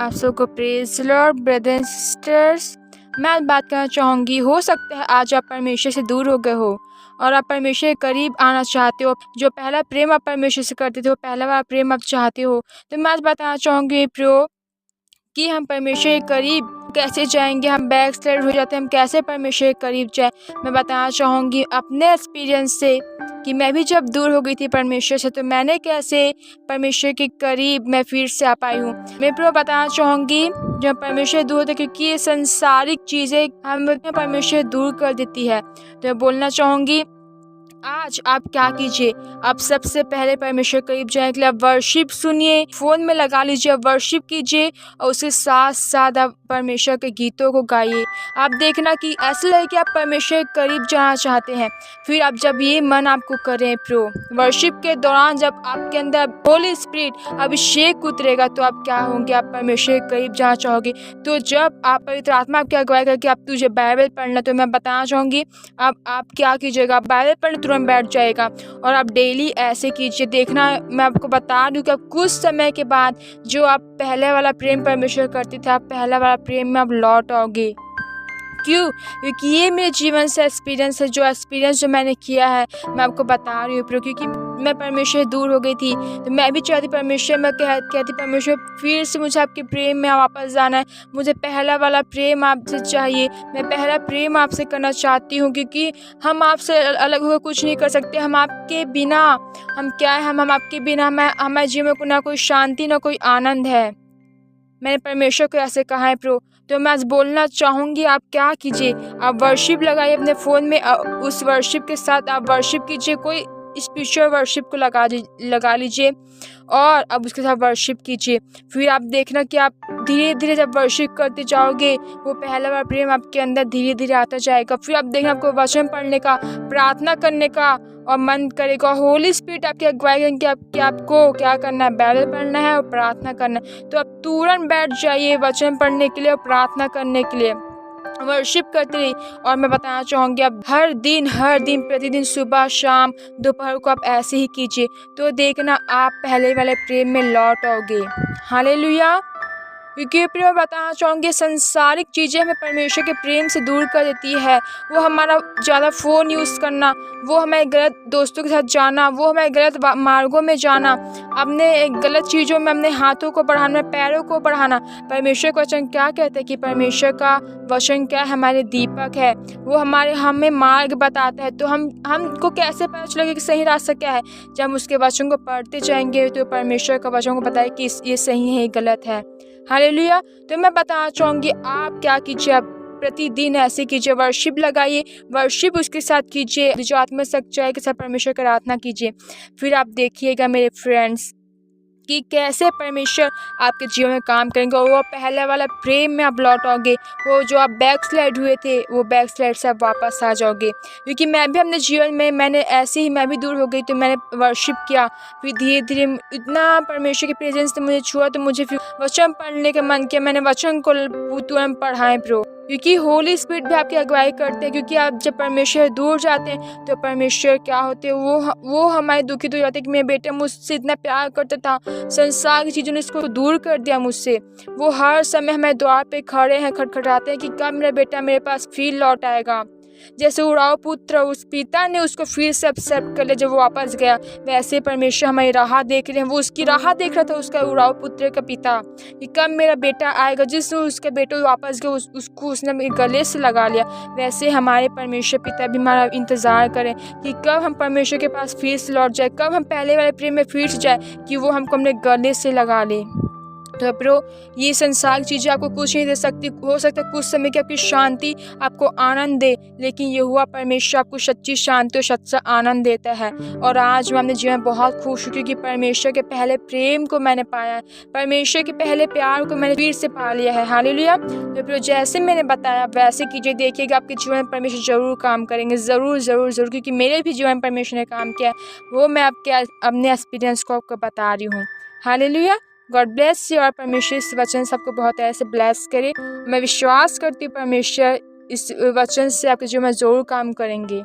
आप सबको praise Lord brother and sisters. मैं आज बात करना चाहूँगी, हो सकता है आज आप परमेश्वर से दूर हो गए हो और आप परमेश्वर के करीब आना चाहते हो। जो पहला प्रेम आप परमेश्वर से करते थे वो पहला वाला प्रेम आप चाहते हो। तो मैं आज बताना चाहूँगी प्रो कि हम परमेश्वर के करीब कैसे जाएंगे। हम बैक स्लाइड हो जाते हैं, हम कैसे परमेश्वर के करीब जाए। मैं बताना चाहूँगी अपने एक्सपीरियंस से कि मैं भी जब दूर हो गई थी परमेश्वर से तो मैंने कैसे परमेश्वर के करीब मैं फिर से आ पाई हूँ। मैं प्रो बताना चाहूँगी जब परमेश्वर दूर होते, क्योंकि ये संसारिक चीज़ें हमें परमेश्वर दूर कर देती है। तो मैं बोलना चाहूँगी आज आप क्या कीजिए, आप सबसे पहले परमेश्वर करीब जाने के लिए आप वर्शिप सुनिए, फोन में लगा लीजिए, आप वर्शिप कीजिए और उसके साथ साथ आप परमेश्वर के गीतों को गाइए। आप देखना कि ऐसा लगे कि आप परमेश्वर के करीब जाना चाहते हैं। फिर आप जब ये मन आपको करें प्रो वर्शिप के दौरान, जब आपके अंदर होली स्पिरिट अभिषेक उतरेगा तो आप क्या होंगे, आप परमेश्वर के करीब जाना चाहोगे। तो जब आप पवित्र आत्मा आपकी अगुवाई करके आप तुझे बाइबल पढ़ना, तो मैं बताना चाहूँगी आप क्या कीजिएगा, बाइबल पढ़ने तुरंत बैठ जाएगा और आप डेली ऐसे कीजिए। देखना मैं आपको बता दूं कि आप कुछ समय के बाद जो आप पहले वाला प्रेम परमेश्वर करते थे, आप पहला वाला प्रेम में आप लौट आओगे। क्यों? क्योंकि ये मेरे जीवन से एक्सपीरियंस है, जो एक्सपीरियंस जो मैंने किया है मैं आपको बता रही हूँ। क्योंकि मैं परमेश्वर से दूर हो गई थी तो मैं भी चाहती परमेश्वर, मैं कहती परमेश्वर फिर से मुझे आपके प्रेम में वापस जाना है। मुझे पहला वाला प्रेम आपसे चाहिए, मैं पहला प्रेम आपसे करना चाहती हूँ। क्योंकि हम आपसे अलग होकर कुछ नहीं कर सकते। हम आपके बिना हम क्या है, हम आपके बिना हमारे जीवन को ना कोई शांति ना कोई आनंद है। मैंने परमेश्वर को ऐसे कहा है प्रो। तो मैं आज बोलना चाहूँगी आप क्या कीजिए, आप वर्शिप लगाइए अपने फ़ोन में, उस वर्शिप के साथ आप वर्शिप कीजिए, कोई स्पिरिचुअल वर्शिप को लगा लीजिए और अब उसके साथ वर्शिप कीजिए। फिर आप देखना कि आप धीरे धीरे जब वर्शिप करते जाओगे वो पहला वाला प्रेम आपके अंदर धीरे धीरे आता जाएगा। फिर आप देखना आपको वचन पढ़ने का, प्रार्थना करने का और मन करेगा। होली स्पिरिट आपकी अगुवाई करेंगे कि आपको क्या करना है, बाइबल पढ़ना है और प्रार्थना करना है। तो आप तुरंत बैठ जाइए वचन पढ़ने के लिए और प्रार्थना करने के लिए, वर्शिप करते रहिए। और मैं बताना चाहूँगी आप हर दिन प्रतिदिन सुबह शाम दोपहर को आप ऐसे ही कीजिए, तो देखना आप पहले वाले प्रेम में लौट आओगे। हालेलुया। क्योंकि प्रेम बताना चाहूँगी संसारिक चीज़ें हमें परमेश्वर के प्रेम से दूर कर देती है। वो हमारा ज़्यादा फ़ोन यूज़ करना, वो हमें गलत दोस्तों के साथ जाना, वो हमें गलत मार्गों में जाना, अपने गलत चीज़ों में अपने हाथों को बढ़ाना, पैरों को बढ़ाना। परमेश्वर का वचन क्या कहते हैं कि परमेश्वर का वचन क्या है, हमारे दीपक है, वो हमें मार्ग बताता है। तो हमको कैसे पता चलेगा कि सही रास्ता क्या है, जब हम उसके वचन को पढ़ते जाएंगे तो परमेश्वर का वचन को बताए कि ये सही है ये गलत है। हालेलुया। तो मैं बताना चाहूँगी आप क्या कीजिए, आप प्रतिदिन ऐसे कीजिए, वर्शिप लगाइए, वर्शिप उसके साथ कीजिए, जो आत्मा सच्चाई के साथ परमेश्वर की आराधना कीजिए। फिर आप देखिएगा मेरे फ्रेंड्स कि कैसे परमेश्वर आपके जीवन में काम करेंगे और वो पहले वाला प्रेम में आप लौट आओगे। वो जो आप बैक स्लाइड हुए थे वो बैक स्लाइड से आप वापस आ जाओगे। क्योंकि मैं भी अपने जीवन में मैंने ऐसे ही मैं भी दूर हो गई तो मैंने वर्शिप किया, फिर धीरे धीरे इतना परमेश्वर की प्रेजेंस ने मुझे छुआ तो मुझे फिर वचन पढ़ने का मन किया। मैंने वचन को तुरंत पढ़ाएं प्रो, क्योंकि होली स्पिरिट भी आपकी अगुवाई करते हैं। क्योंकि आप जब परमेश्वर दूर जाते हैं तो परमेश्वर क्या होते हैं, वो हमारे दुखित हो जाते हैं कि मेरा बेटा मुझसे इतना प्यार करता था, संसार की चीज़ों ने इसको दूर कर दिया मुझसे। वो हर समय हमें द्वार पे खड़े हैं, खटखटाते हैं कि कब मेरा बेटा मेरे पास फिर लौट आएगा। जैसे उड़ाऊ पुत्र उस पिता ने उसको फिर से एक्सेप्ट कर लिया जब वो वापस गया, वैसे परमेश्वर हमारी राह देख रहे हैं। वो उसकी राह देख रहा था, उसका उड़ाऊ पुत्र का पिता, कि कब मेरा बेटा आएगा। जिसने उसका बेटा वापस गया उसको उसने गले से लगा लिया। वैसे हमारे परमेश्वर पिता भी हमारा इंतज़ार करें कि कब हम परमेश्वर के पास फिर से लौट जाए, कब हम पहले वाले प्रेम में फिर से जाए, कि वो हमको अपने गले से लगा ले। तो प्रो ये संसार की चीज़ें आपको कुछ नहीं दे सकती। हो सकता है कुछ समय की आपकी शांति आपको आनंद दे, लेकिन ये हुआ परमेश्वर आपको सच्ची शांति और सच्चा आनंद देता है। और आज मैं अपने जीवन बहुत खुश हूँ क्योंकि परमेश्वर के पहले प्रेम को मैंने पाया है, परमेश्वर के पहले प्यार को मैंने फिर से पा लिया है। हालेलुया। तो प्रो जैसे मैंने बताया वैसे कीजिए, देखिएगा आपके जीवन में परमेश्वर ज़रूर काम करेंगे, ज़रूर ज़रूर ज़रूर। क्योंकि मेरे भी जीवन परमेश्वर ने काम किया है, वो मैं आपके अपने एक्सपीरियंस को आपको बता रही हूँ। हालेलुया। God bless you. और परमेश्वर इस वचन से आपको बहुत ऐसे ब्लेस करे। मैं विश्वास करती हूँ परमेश्वर इस वचन से आपके जीवन में ज़रूर काम करेंगे।